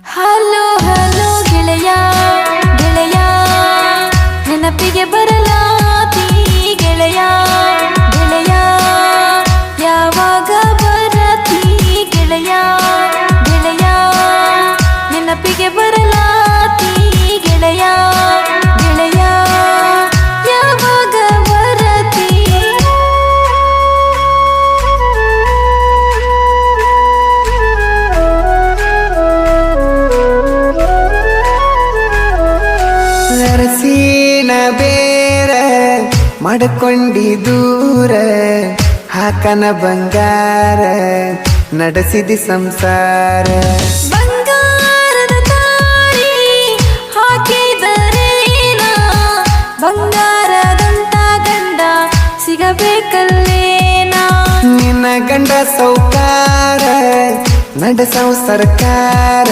hello hello ಗೆಳೆಯ ಗೆಳೆಯ ನೆನಪಿಗೆ ಬರಲಾತಿ ಗೆಳೆಯ ಗೆಳೆಯ ಯಾವಾಗ ಬರತಿ ಗೆಳೆಯ ಗೆಳೆಯ ನೆನಪಿಗೆ ಬರಲಾತಿ ಗೆಳೆಯ ಗೆಳೆಯ ಯಾವಾಗ ಬರತಿ ಅರಸಿನ ಬೇರ ಮಾಡ್ಕೊಂಡಿ ದೂರ ಹಾಕನ ಬಂಗಾರ ನಡೆಸಿದಿ ಸಂಸಾರ ಬಂಗಾರದ ತಾಳಿ ಹಾಕಿದರೇನ ಬಂಗಾರದಂತ ಗಂಡ ಸಿಗಬೇಕಲ್ಲೇನ ನಿನ್ನ ಗಂಡ ಸೌಕಾರ ನಡೆಸವು ಸರ್ಕಾರ